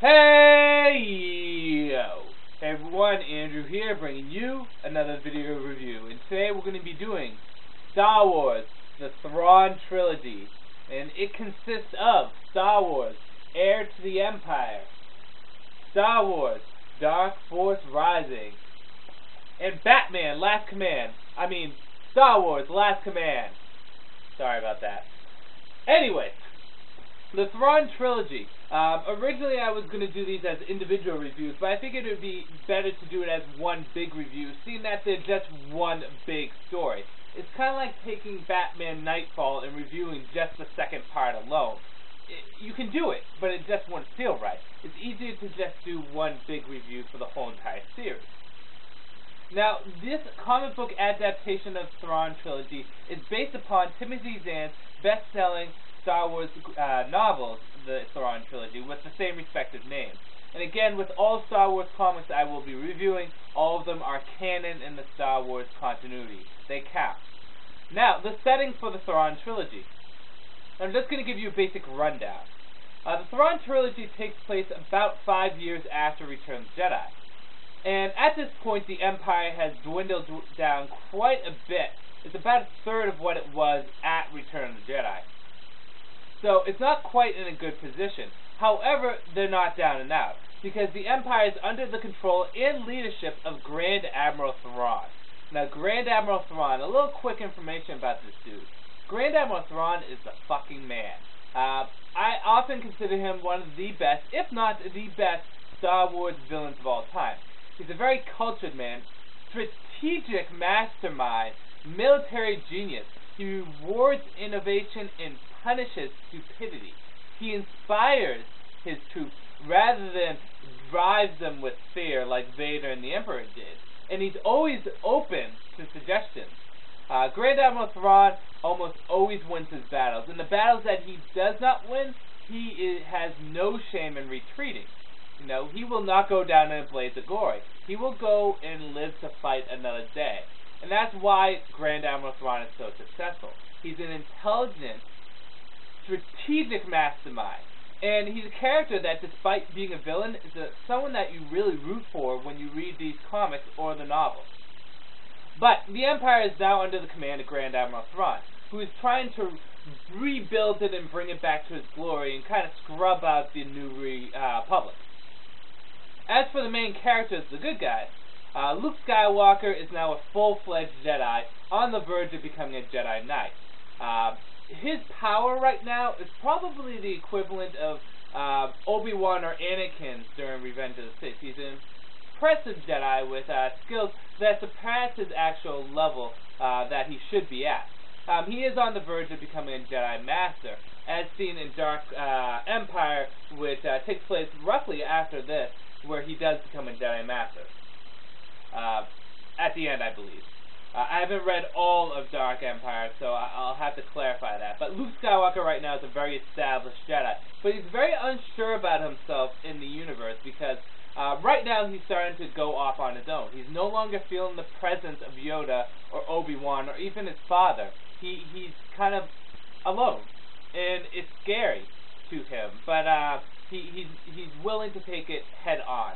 Hey yo! Hey everyone, Andrew here, bringing you another video review. And today we're going to be doing Star Wars, the Thrawn trilogy. And it consists of Star Wars, Heir to the Empire, Star Wars, Dark Force Rising, and Batman, Last Command. Star Wars, Last Command. Sorry about that. Anyway, the Thrawn trilogy. Originally I was going to do these as individual reviews, but I figured it would be better to do it as one big review, seeing that they're just one big story. It's kind of like taking Batman Nightfall and reviewing just the second part alone. You can do it, but it just won't feel right. It's easier to just do one big review for the whole entire series. Now, this comic book adaptation of Thrawn trilogy is based upon Timothy Zahn's best-selling Star Wars novels, the Thrawn trilogy, with the same respective names. And again, with all Star Wars comics I will be reviewing, all of them are canon in the Star Wars continuity. They count. Now, the setting for the Thrawn trilogy. I'm just going to give you a basic rundown. The Thrawn trilogy takes place about 5 years after Return of the Jedi. And at this point, the Empire has dwindled down quite a bit. It's about a third of what it was at Return of the Jedi. So it's not quite in a good position. However, they're not down and out, because the Empire is under the control and leadership of Grand Admiral Thrawn. Now, Grand Admiral Thrawn, a little quick information about this dude. Grand Admiral Thrawn is the fucking man. I often consider him one of the best, if not the best, Star Wars villains of all time. He's a very cultured man, strategic mastermind, military genius. He rewards innovation and punishes stupidity. He inspires his troops rather than drives them with fear like Vader and the Emperor did. And he's always open to suggestions. Grand Admiral Thrawn almost always wins his battles. In the battles that he does not win, he has no shame in retreating. You know, he will not go down in a blaze of glory. He will go and live to fight another day. And that's why Grand Admiral Thrawn is so successful. He's an intelligent, strategic mastermind. And he's a character that, despite being a villain, is someone that you really root for when you read these comics or the novels. But the Empire is now under the command of Grand Admiral Thrawn, who is trying to rebuild it and bring it back to its glory and kind of scrub out the New Republic. As for the main characters, the good guys, Luke Skywalker is now a full-fledged Jedi on the verge of becoming a Jedi Knight. His power right now is probably the equivalent of Obi-Wan or Anakin's during Revenge of the Sith. He's an impressive Jedi with skills that surpass his actual level that he should be at. He is on the verge of becoming a Jedi Master, as seen in Dark Empire, which takes place roughly after this, where he does become a Jedi Master. At the end, I believe. I haven't read all of Dark Empire, so I'll have to clarify that. But Luke Skywalker right now is a very established Jedi. But he's very unsure about himself in the universe because right now he's starting to go off on his own. He's no longer feeling the presence of Yoda or Obi-Wan or even his father. He's kind of alone. And it's scary to him. But he's willing to take it head on.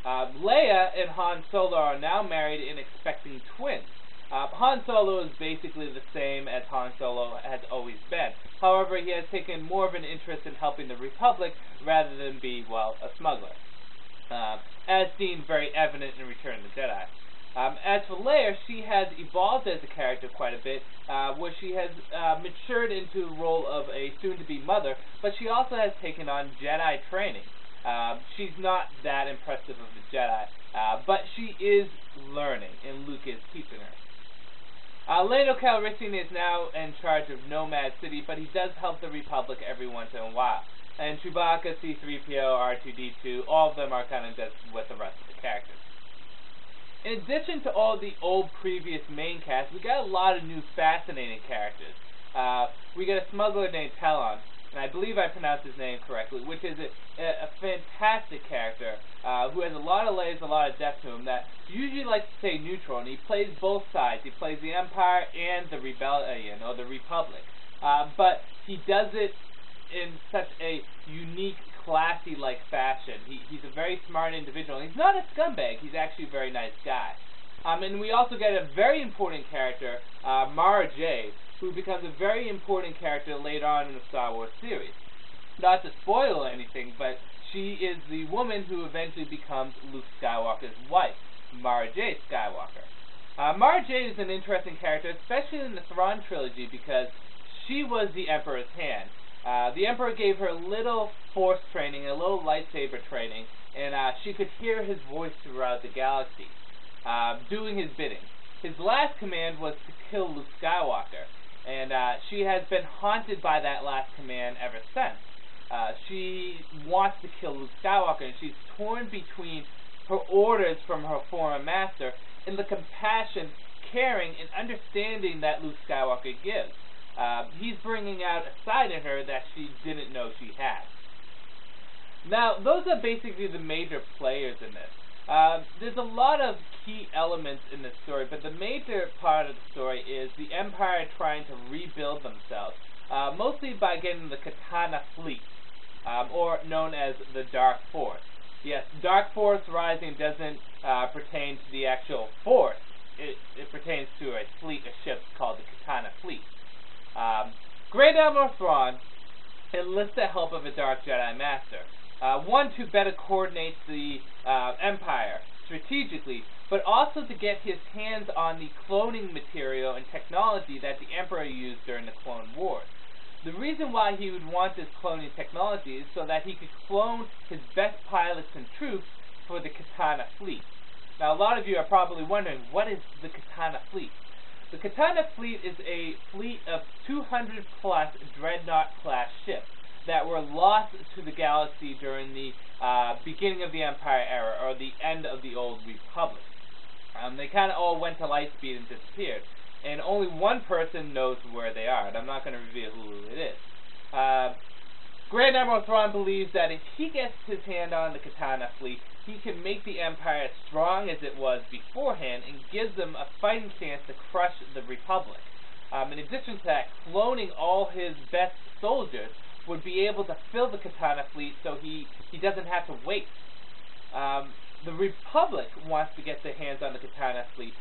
Leia and Han Solo are now married and expecting twins. Han Solo is basically the same as Han Solo has always been. However, he has taken more of an interest in helping the Republic rather than be, well, a smuggler. As seen very evident in Return of the Jedi. As for Leia, she has evolved as a character quite a bit, where she has matured into the role of a soon-to-be mother, but she also has taken on Jedi training. She's not that impressive of a Jedi, but she is learning, and Luke is teaching her. Lando Calrissian is now in charge of Nomad City, but he does help the Republic every once in a while. And Chewbacca, C-3PO, R2-D2, all of them are kind of just with the rest of the characters. In addition to all the old previous main cast, we got a lot of new fascinating characters. We got a smuggler named Talon, and I believe I pronounced his name correctly, which is a fantastic character who has a lot of layers, a lot of depth to him that usually likes to stay neutral, and he plays both sides. He plays the Empire and the Rebellion, or the Republic. But he does it in such a unique, classy-like fashion. He's a very smart individual. He's not a scumbag. He's actually a very nice guy. And we also get a very important character, Mara Jade, who becomes a very important character later on in the Star Wars series. Not to spoil anything, but she is the woman who eventually becomes Luke Skywalker's wife, Mara Jade Skywalker. Mara Jade is an interesting character, especially in the Thrawn trilogy, because she was the Emperor's hand. The Emperor gave her a little Force training, a little lightsaber training, and she could hear his voice throughout the galaxy, doing his bidding. His last command was to kill Luke Skywalker, and she has been haunted by that last command ever since. She wants to kill Luke Skywalker, and she's torn between her orders from her former master and the compassion, caring, and understanding that Luke Skywalker gives. He's bringing out a side in her that she didn't know she had. Now, those are basically the major players in this. There's a lot of key elements in this story, but the major part of the story is the Empire trying to rebuild themselves, mostly by getting the Katana fleet, or known as the Dark Force. Yes, Dark Force Rising doesn't pertain to the actual Force. It pertains to a fleet of ships called the Katana Fleet. Grand Admiral Thrawn enlists the help of a Dark Jedi Master. One, to better coordinate the Empire strategically, but also to get his hands on the cloning material and technology that the Emperor used during the Clone Wars. The reason why he would want this cloning technology is so that he could clone his best pilots and troops for the Katana Fleet. Now, a lot of you are probably wondering, what is the Katana Fleet? The Katana Fleet is a fleet of 200-plus Dreadnought-class ships that were lost to the galaxy during the beginning of the Empire era, or the end of the Old Republic. They kind of all went to lightspeed and disappeared, and only one person knows where they are, and I'm not going to reveal who it is. Grand Admiral Thrawn believes that if he gets his hand on the Katana Fleet, he can make the Empire as strong as it was beforehand and gives them a fighting chance to crush the Republic. In addition to that, cloning all his best soldiers would be able to fill the Katana Fleet so he doesn't have to wait. The Republic wants to get their hands on the Katana Fleet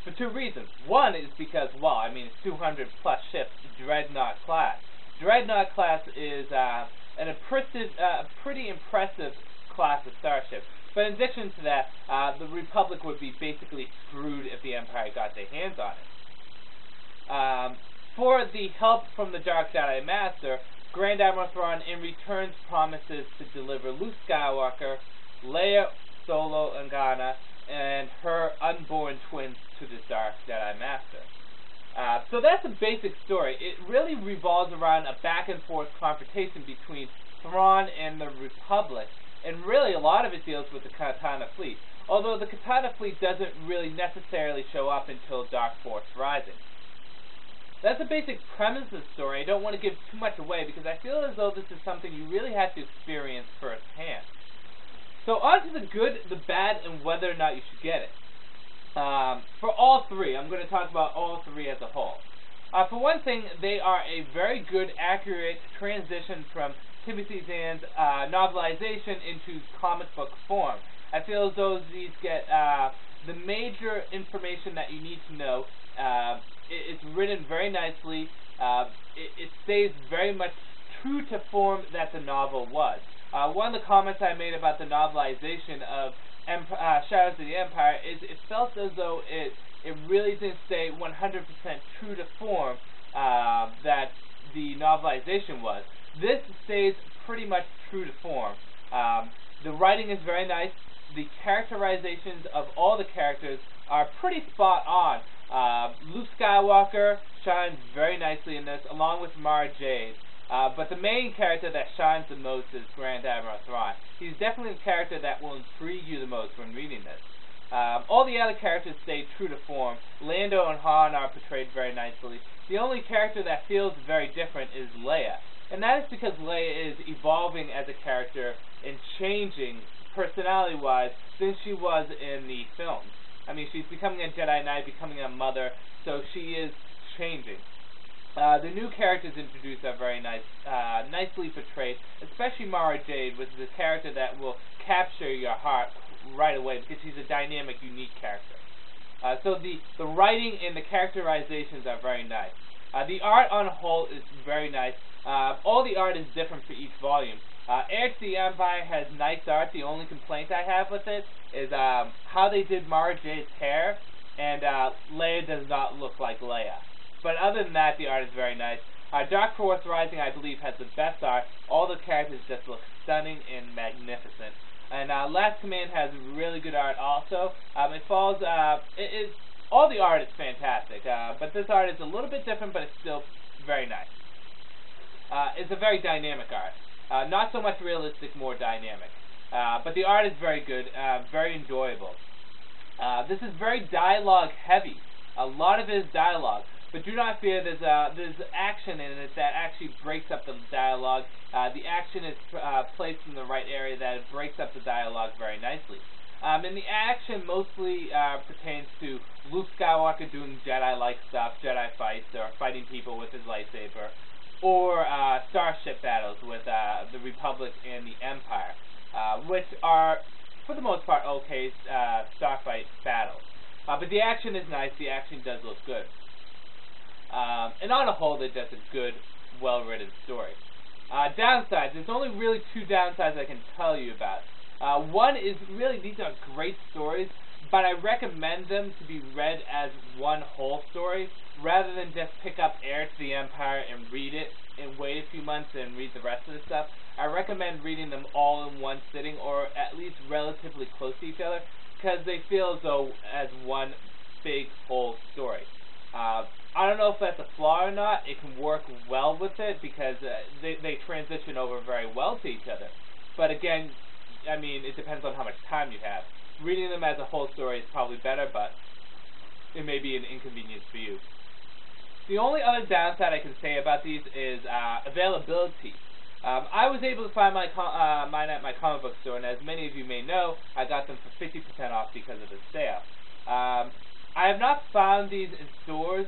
for two reasons. One is because, well, I mean, it's 200-plus ships, Dreadnought class. Dreadnought class is a pretty impressive class of starship. But in addition to that, the Republic would be basically screwed if the Empire got their hands on it. For the help from the Dark Jedi Master, Grand Admiral Thrawn in return promises to deliver Luke Skywalker, Leia, Solo, Organa, and her unborn twins to the Dark Jedi Master. So that's a basic story. It really revolves around a back-and-forth confrontation between Thrawn and the Republic, and really a lot of it deals with the Katana Fleet, although the Katana Fleet doesn't really necessarily show up until Dark Force Rising. That's the basic premise of the story. I don't want to give too much away because I feel as though this is something you really have to experience firsthand. So on to the good, the bad, and whether or not you should get it. For all three, I'm going to talk about all three as a whole. For one thing, they are a very good, accurate transition from Timothy Zahn's novelization into comic book form. I feel as though these get the major information that you need to know. It's written very nicely. It stays very much true to form that the novel was. One of the comments I made about the novelization of Shadows of the Empire is it felt as though it really didn't stay 100% true to form that the novelization was. This stays pretty much true to form. The writing is very nice. The characterizations of all the characters are pretty spot on. Luke Skywalker shines very nicely in this, along with Mara Jade. But the main character that shines the most is Grand Admiral Thrawn. He's definitely the character that will intrigue you the most when reading this. All the other characters stay true to form. Lando and Han are portrayed very nicely. The only character that feels very different is Leia. And that is because Leia is evolving as a character and changing personality-wise than she was in the films. I mean, she's becoming a Jedi Knight, becoming a mother, so she is changing. The new characters introduced are very nice, nicely portrayed, especially Mara Jade, which is a character that will capture your heart right away because she's a dynamic, unique character. So the writing and the characterizations are very nice. The art on a whole is very nice. All the art is different for each volume. Heir to the Empire has nice art. The only complaint I have with it is how they did Mara Jade's hair, and Leia does not look like Leia. But other than that, the art is very nice. Dark Force Rising, I believe, has the best art. All the characters just look stunning and magnificent. And Last Command has really good art also. It falls, all the art is fantastic, but this art is a little bit different, but it's still very nice. It's a very dynamic art. Not so much realistic, more dynamic. But the art is very good, very enjoyable. This is very dialogue heavy. A lot of it is dialogue. But do not fear, there's action in it that actually breaks up the dialogue. The action is placed in the right area that it breaks up the dialogue very nicely. And the action mostly pertains to Luke Skywalker doing Jedi-like stuff, Jedi fights, or fighting people with his lightsaber, or starship battles with the Republic and the Empire, which are, for the most part, okay starfight battles. But the action is nice, the action does look good. And on a whole, they're just a good, well-written story. Downsides. There's only really two downsides I can tell you about. One is really, these are great stories, but I recommend them to be read as one whole story, rather than just pick up Heir to the Empire and read it, and wait a few months and read the rest of the stuff. I recommend reading them all in one sitting, or at least relatively close to each other, because they feel as though as one big whole story. I don't know if that's a flaw or not. It can work well with it because they transition over very well to each other. But again, I mean, it depends on how much time you have. Reading them as a whole story is probably better, but it may be an inconvenience for you. The only other downside I can say about these is availability. I was able to find mine at my comic book store, and as many of you may know, I got them for 50% off because of the sale. I have not found these in stores.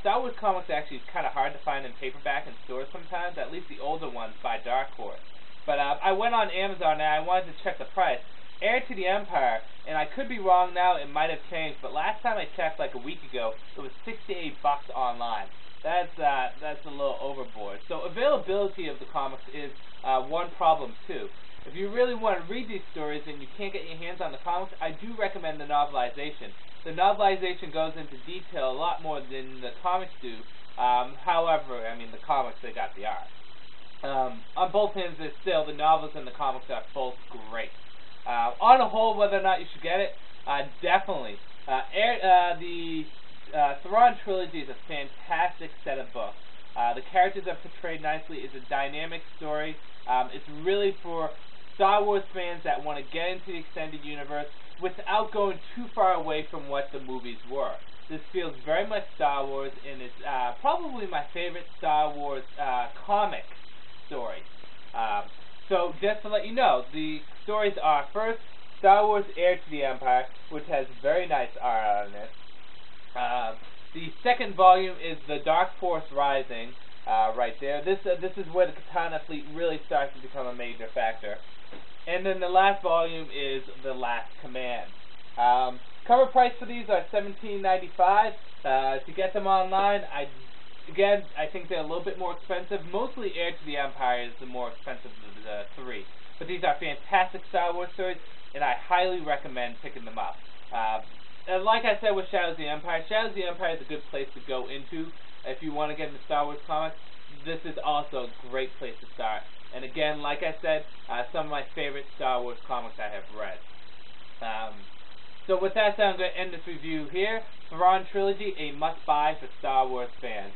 Star Wars comics actually is kind of hard to find in paperback in stores sometimes, at least the older ones by Dark Horse. But I went on Amazon and I wanted to check the price. Heir to the Empire, and I could be wrong now, it might have changed, but last time I checked like a week ago, it was $68 online. That's a little overboard. So availability of the comics is one problem too. If you really want to read these stories and you can't get your hands on the comics, I do recommend the novelization. The novelization goes into detail a lot more than the comics do. However, I mean, the comics, they got the art. On both ends, still, the novels and the comics are both great. On a whole, whether or not you should get it, definitely. The thrawn trilogy is a fantastic set of books. The characters are portrayed nicely. It's a dynamic story. It's really for Star Wars fans that want to get into the extended universe without going too far away from what the movies were. This feels very much Star Wars, and it's probably my favorite Star Wars comic story. So just to let you know, the stories are first Star Wars Heir to the Empire, which has very nice art on it. The second volume is the Dark Force Rising, right there. This is where the Katana fleet really starts to become a major factor. And then the last volume is The Last Command. Cover price for these are $17.95. To get them online, I think they're a little bit more expensive. Mostly Heir to the Empire is the more expensive of the three. But these are fantastic Star Wars stories, and I highly recommend picking them up. And like I said with Shadows of the Empire, Shadows of the Empire is a good place to go into if you want to get into Star Wars comics. This is also a great place to start. And again, like I said, some of my favorite Star Wars comics I have read. So with that said, I'm going to end this review here. Thrawn Trilogy, a must-buy for Star Wars fans.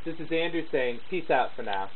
This is Andrew saying peace out for now.